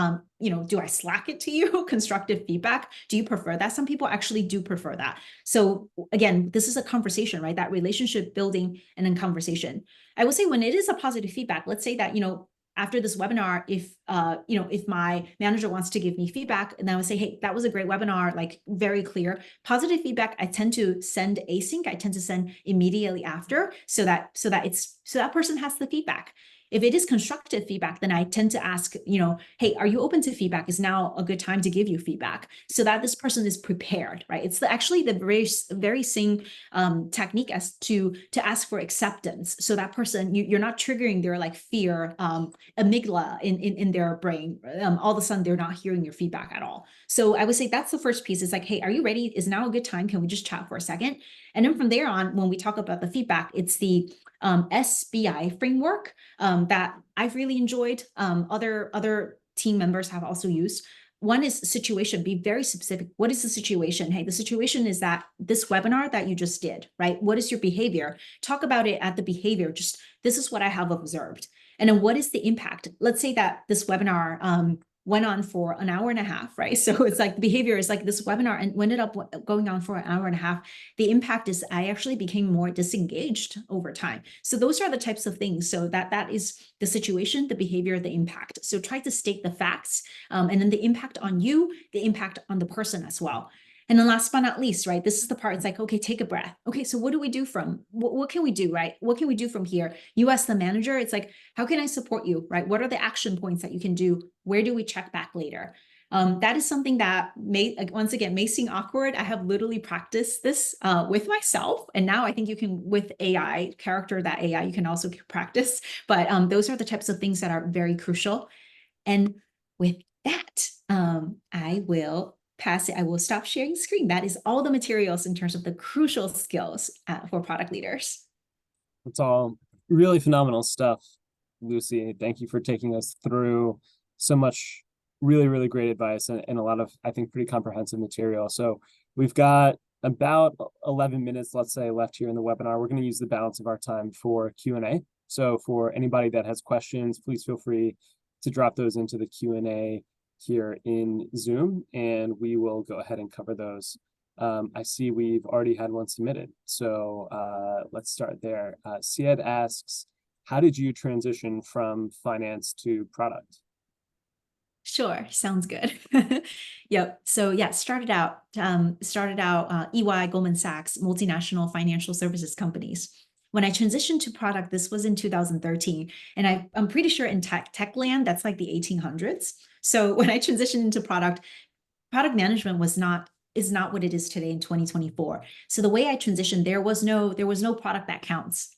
Do I Slack it to you? Constructive feedback. Do you prefer that? Some people actually do prefer that. So again, this is a conversation, right? That relationship building and then conversation. I would say when it is a positive feedback, let's say that, after this webinar, if my manager wants to give me feedback, and I would say, hey, that was a great webinar, like very clear. Positive feedback, I tend to send async. I tend to send immediately after, so that person has the feedback. If it is constructive feedback, then I tend to ask, hey, are you open to feedback? Is now a good time to give you feedback, so that this person is prepared, right? It's actually the very same technique as to ask for acceptance. So that person, you're not triggering their like fear amygdala in their brain. All of a sudden, they're not hearing your feedback at all. So I would say that's the first piece. It's like, hey, are you ready? Is now a good time? Can we just chat for a second? And then from there on, when we talk about the feedback, it's the SBI framework that I've really enjoyed. Other team members have also used. One is situation. Be very specific. What is the situation? Hey, the situation is that this webinar that you just did, right? What is your behavior? Talk about it at the behavior. Just, this is what I have observed. And then what is the impact? Let's say that this webinar went on for an hour and a half, right? So it's like the behavior is like this webinar and ended up going on for an hour and a half. The impact is I actually became more disengaged over time. So those are the types of things. So that is the situation, the behavior, the impact. So try to state the facts, and then the impact on you, the impact on the person as well. And then last but not least, right, this is the part, it's like, okay, take a breath. Okay, so what do we do what can we do, right? What can we do from here? You as the manager, it's like, how can I support you, right? What are the action points that you can do? Where do we check back later? That is something that once again, may seem awkward. I have literally practiced this with myself. And now I think you can, with AI, you can also practice. But those are the types of things that are very crucial. And with that, I will pass it. I will stop sharing screen. That is all the materials in terms of the crucial skills for product leaders. It's all really phenomenal stuff, Lucy. Thank you for taking us through so much really, really great advice and a lot of, I think, pretty comprehensive material. So we've got about 11 minutes, let's say, left here in the webinar. We're going to use the balance of our time for Q&A. So for anybody that has questions, please feel free to drop those into the Q&A here in Zoom, and we will go ahead and cover those. I see we've already had one submitted, so let's start there. Syed asks, how did you transition from finance to product? Sure, sounds good. Yep. So yeah, started out EY, Goldman Sachs, multinational financial services companies. When I transitioned to product, this was in 2013, and I'm pretty sure in tech land, that's like the 1800s. So when I transitioned into product management is not what it is today in 2024. So the way I transitioned, there was no product that counts.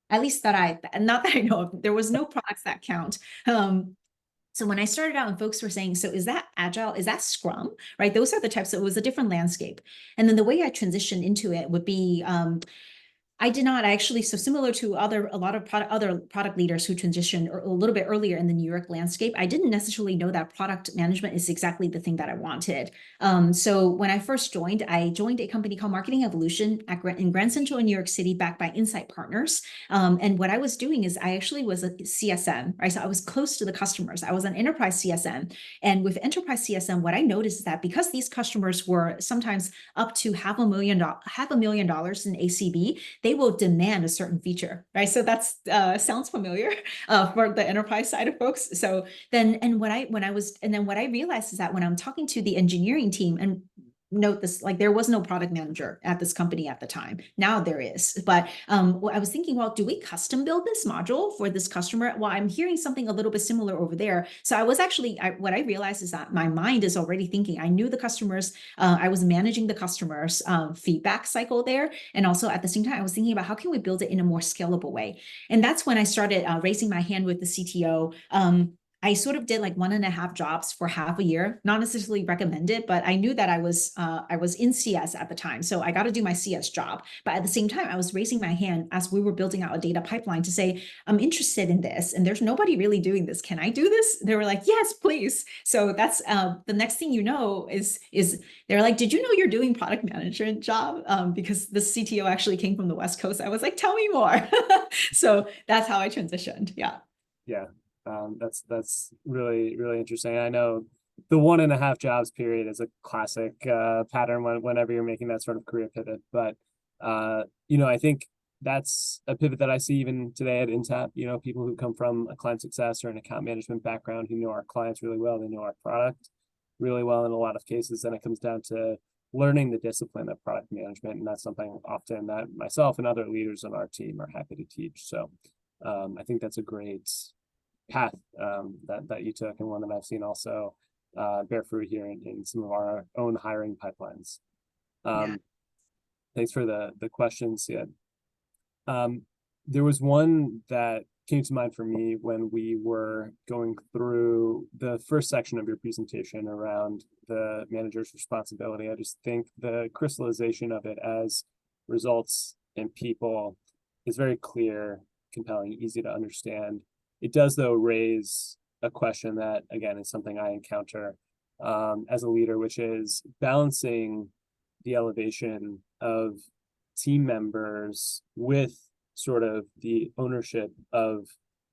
At least not that I know of, there was no products that count. So when I started out and folks were saying, so is that agile? Is that Scrum? Right? Those are the types, it was a different landscape. And then the way I transitioned into it would be, I did not actually, so similar to other product leaders who transitioned a little bit earlier in the New York landscape, I didn't necessarily know that product management is exactly the thing that I wanted. So when I first joined, I joined a company called Marketing Evolution in Grand Central in New York City, backed by Insight Partners. And what I was doing is I actually was a CSM, right? So I was close to the customers. I was an enterprise CSM. And with enterprise CSM, what I noticed is that because these customers were sometimes up to $500,000 in ACV, they will demand a certain feature, right? So that's sounds familiar for the enterprise side of folks. So then, what I realized is that when I'm talking to the engineering team, and note this, like there was no product manager at this company at the time. Now there is, but I was thinking, well, do we custom build this module for this customer? Well, I'm hearing something a little bit similar over there. So I was actually, what I realized is that my mind is already thinking. I knew the customers, I was managing the customers' feedback cycle there. And also at the same time, I was thinking about how can we build it in a more scalable way? And that's when I started raising my hand with the CTO. I sort of did like 1.5 jobs for half a year, not necessarily recommended, but I knew that I was in CS at the time. So I got to do my CS job. But at the same time, I was raising my hand as we were building out a data pipeline to say, I'm interested in this. And there's nobody really doing this. Can I do this? They were like, yes, please. So that's the next thing you know is they're like, did you know you're doing product management job? Because the CTO actually came from the West Coast. I was like, tell me more. So that's how I transitioned. Yeah. Yeah. That's really, really interesting. I know the 1.5 jobs period is a classic pattern whenever you're making that sort of career pivot. But I think that's a pivot that I see even today at Intap. People who come from a client success or an account management background who know our clients really well, they know our product really well in a lot of cases. And it comes down to learning the discipline of product management. And that's something often that myself and other leaders on our team are happy to teach. So I think that's a great path that you took, and one that I've seen also bear fruit here in some of our own hiring pipelines. Thanks for the questions, Sid. There was one that came to mind for me when we were going through the first section of your presentation around the manager's responsibility. I just think the crystallization of it as results and people is very clear, compelling, easy to understand. It does, though, raise a question that, again, is something I encounter as a leader, which is balancing the elevation of team members with sort of the ownership of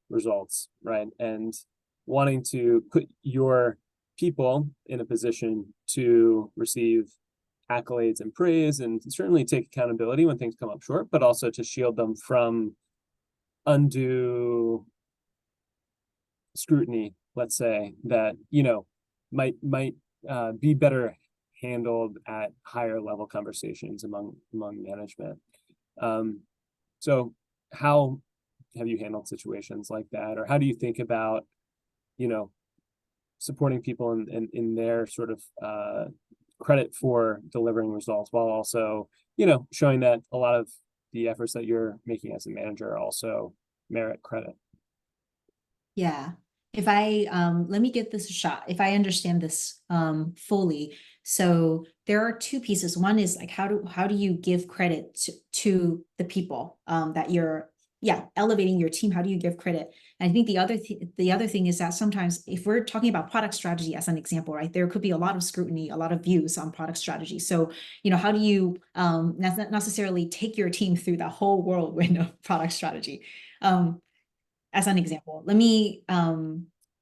results, right? And wanting to put your people in a position to receive accolades and praise, and certainly take accountability when things come up short, but also to shield them from undue scrutiny, let's say, that might be better handled at higher level conversations among management. So how have you handled situations like that, or how do you think about supporting people in their sort of credit for delivering results, while also showing that a lot of the efforts that you're making as a manager also merit credit? Yeah. If I let me give this a shot. If I understand this fully, so there are two pieces. One is like how do you give credit to the people that you're elevating your team? How do you give credit? And I think the other thing is that sometimes if we're talking about product strategy as an example, right, there could be a lot of scrutiny, a lot of views on product strategy. So how do you not necessarily take your team through the whole whirlwind of product strategy? As an example, let me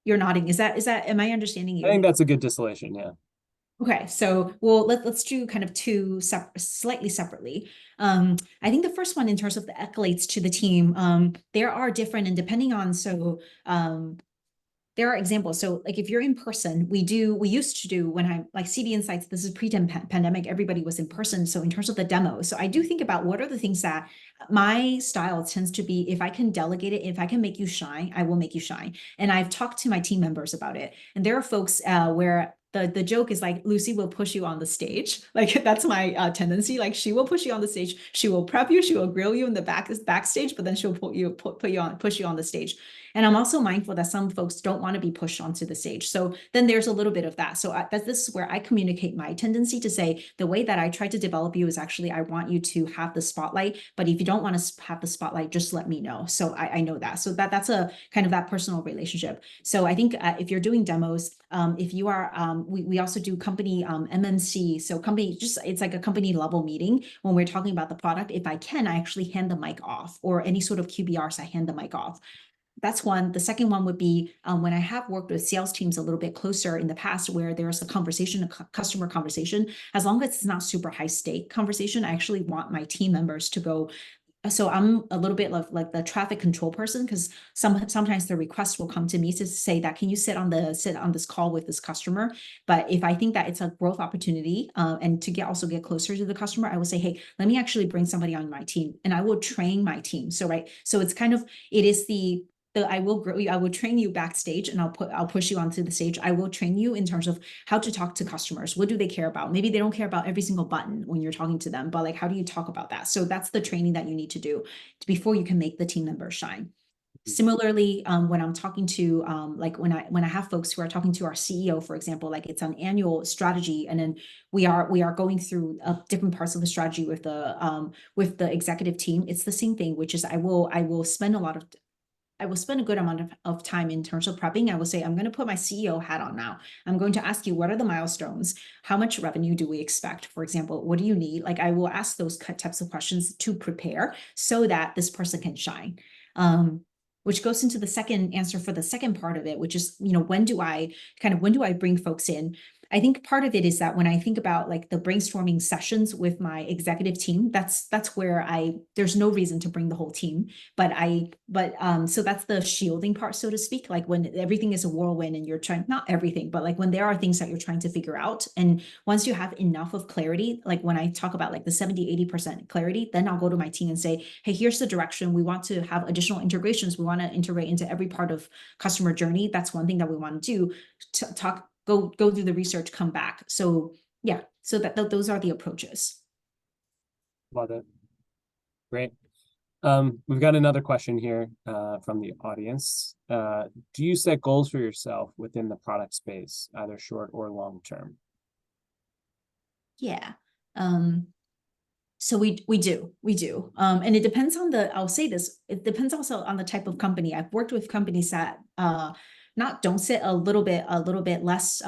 you're nodding. Is that am I understanding you? I think that's a good distillation. Yeah. Okay, so let's do kind of two slightly separately. I think the first one, in terms of the accolades to the team, there are different, and depending on there are examples. So like if you're in person, we used to do, when I like CD Insights, this is pre-pandemic, everybody was in person. So in terms of the demo, so I do think about what are the things that my style tends to be, if I can delegate it, if I can make you shine, I will make you shine. And I've talked to my team members about it. And there are folks where the joke is like, Lucy will push you on the stage. Like that's my tendency. Like she will push you on the stage. She will prep you. She will grill you in the backstage, but then she'll push you on the stage. And I'm also mindful that some folks don't want to be pushed onto the stage. So then there's a little bit of that. So this is where I communicate my tendency to say, the way that I try to develop you is actually, I want you to have the spotlight, but if you don't want to have the spotlight, just let me know. So I know that. So that's a kind of that personal relationship. So I think if you're doing demos, if you are, we also do company MMC. So company, it's like a company level meeting when we're talking about the product. If I can, I actually hand the mic off, or any sort of QBRs, I hand the mic off. That's one. The second one would be when I have worked with sales teams a little bit closer in the past, where there's a conversation, a customer conversation, as long as it's not super high stake conversation, I actually want my team members to go. So I'm a little bit like the traffic control person, because sometimes the request will come to me to say that, can you sit on this call with this customer? But if I think that it's a growth opportunity and to also get closer to the customer, I will say, hey, let me actually bring somebody on my team, and I will train my team. So so it's kind of, it is I will grow you. I will train you backstage, and I'll push you onto the stage. I will train you in terms of how to talk to customers. What do they care about? Maybe they don't care about every single button when you're talking to them, but like, how do you talk about that? So that's the training that you need to do before you can make the team members shine. Similarly, when I'm talking to like when I have folks who are talking to our CEO, for example, like it's an annual strategy, and then we are going through different parts of the strategy with the executive team. It's the same thing, which is I will spend a good amount of time in terms of prepping. I will say, I'm going to put my CEO hat on now. I'm going to ask you, what are the milestones? How much revenue do we expect? For example, what do you need? Like I will ask those types of questions to prepare so that this person can shine. Which goes into the second answer for the second part of it, which is, when do I bring folks in? I think part of it is that when I think about like the brainstorming sessions with my executive team, that's where there's no reason to bring the whole team, so that's the shielding part, so to speak, like when everything is a whirlwind and you're trying, not everything, but like when there are things that you're trying to figure out. And once you have enough of clarity, like when I talk about like the 70-80% clarity, then I'll go to my team and say, hey, here's the direction. We want to have additional integrations. We want to integrate into every part of customer journey. That's one thing that we want to do. Go do the research, come back. So yeah, so those are the approaches. Love it. Great. We've got another question here from the audience. Do you set goals for yourself within the product space, either short or long term? Yeah. So we do. And it depends on I'll say this, it depends also on the type of company. I've worked with companies that don't sit a little bit less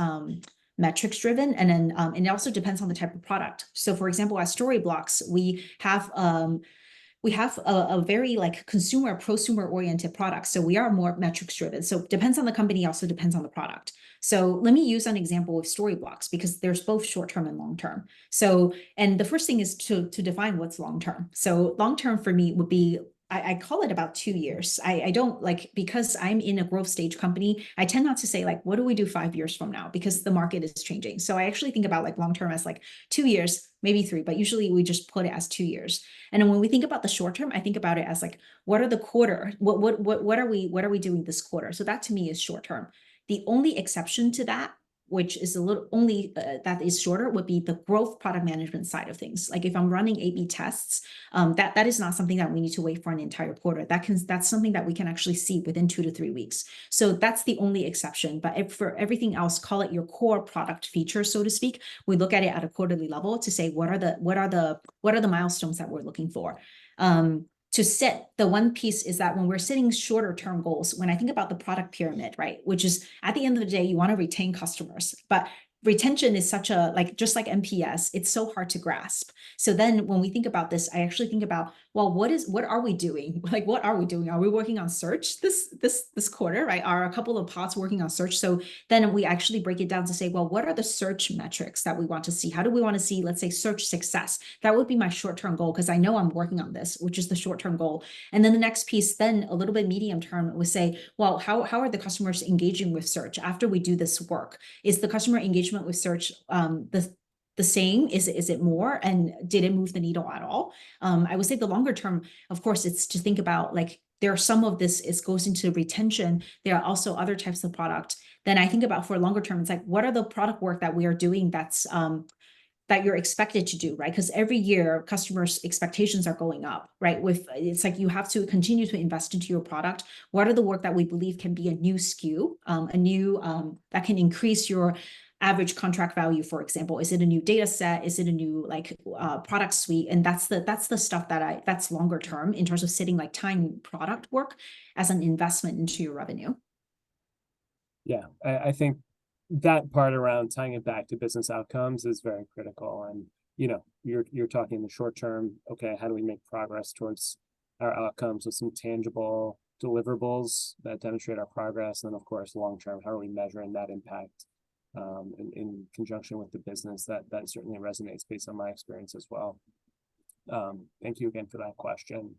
metrics driven, and then and it also depends on the type of product. So for example, at Storyblocks, we have a very like prosumer oriented product. So we are more metrics driven. So it depends on the company, also depends on the product. So let me use an example with Storyblocks, because there's both short-term and long-term. So, and the first thing is to define what's long-term. So long-term for me would be, I call it about 2 years. I don't like, because I'm in a growth stage company, I tend not to say like, what do we do 5 years from now? Because the market is changing. So I actually think about like long-term as like 2 years, maybe 3, but usually we just put it as 2 years. And then when we think about the short term, I think about it as like, what are the quarter? What are we doing this quarter? So that to me is short term. The only exception to that, which is a little only that is shorter, would be the growth product management side of things. Like if I'm running A/B tests, that is not something that we need to wait for an entire quarter. That's something that we can actually see within 2 to 3 weeks. So that's the only exception. But for everything else, call it your core product feature, so to speak, we look at it at a quarterly level to say what are the milestones that we're looking for. To set the one piece is that when we're setting shorter term goals, when I think about the product pyramid, right, which is at the end of the day, you want to retain customers, but retention is such a, like, just like NPS, it's so hard to grasp. So then when we think about this, I actually think about, well, what are we doing? Like, what are we doing? Are we working on search this quarter, right? Are a couple of pods working on search? So then we actually break it down to say, well, what are the search metrics that we want to see? How do we want to see, let's say, search success? That would be my short-term goal, because I know I'm working on this, which is the short-term goal. And then the next piece, then a little bit medium term, would say, well, how are the customers engaging with search after we do this work? Is the customer engagement with search the same? Is it more? And did it move the needle at all? I would say the longer term, of course, it's to think about, like, there are some of this goes into retention. There are also other types of product. Then I think about, for longer term, it's like, what are the product work that we are doing that's that you're expected to do, right? Because every year customers' expectations are going up, right? It's like you have to continue to invest into your product. What are the work that we believe can be a new SKU, that can increase your average contract value, for example? Is it a new data set? Is it a new product suite? And that's the stuff that's longer term in terms of setting like time product work as an investment into your revenue. Yeah, I think that part around tying it back to business outcomes is very critical. And you're talking the short term. Okay, how do we make progress towards our outcomes with some tangible deliverables that demonstrate our progress? And then, of course, long term, how are we measuring that impact in conjunction with the business? That certainly resonates based on my experience as well. Thank you again for that question.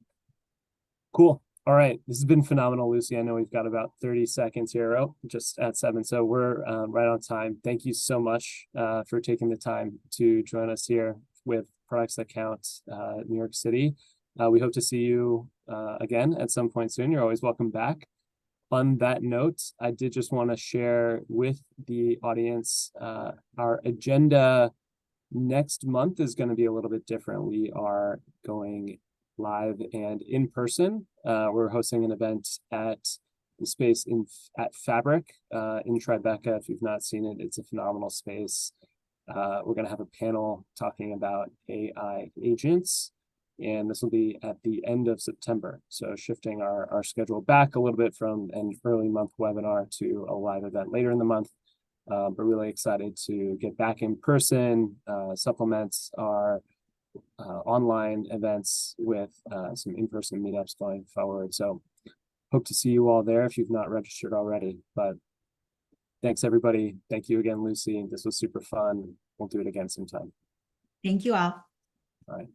Cool. All right, this has been phenomenal, Lucy. I know we've got about 30 seconds here, just at 7, so we're right on time. Thank you so much for taking the time to join us here with Products That Count, New York City. We hope to see you again at some point soon. You're always welcome back. On that note, I did just want to share with the audience our agenda next month is going to be a little bit different. We are going live and in person. We're hosting an event at the space at Fabric in Tribeca. If you've not seen it, it's a phenomenal space. We're going to have a panel talking about AI agents, and this will be at the end of September. So shifting our schedule back a little bit from an early month webinar to a live event later in the month. But really excited to get back in person, supplements our online events with some in-person meetups going forward. So hope to see you all there if you've not registered already. But thanks, everybody. Thank you again, Lucy. This was super fun. We'll do it again sometime. Thank you all. All right.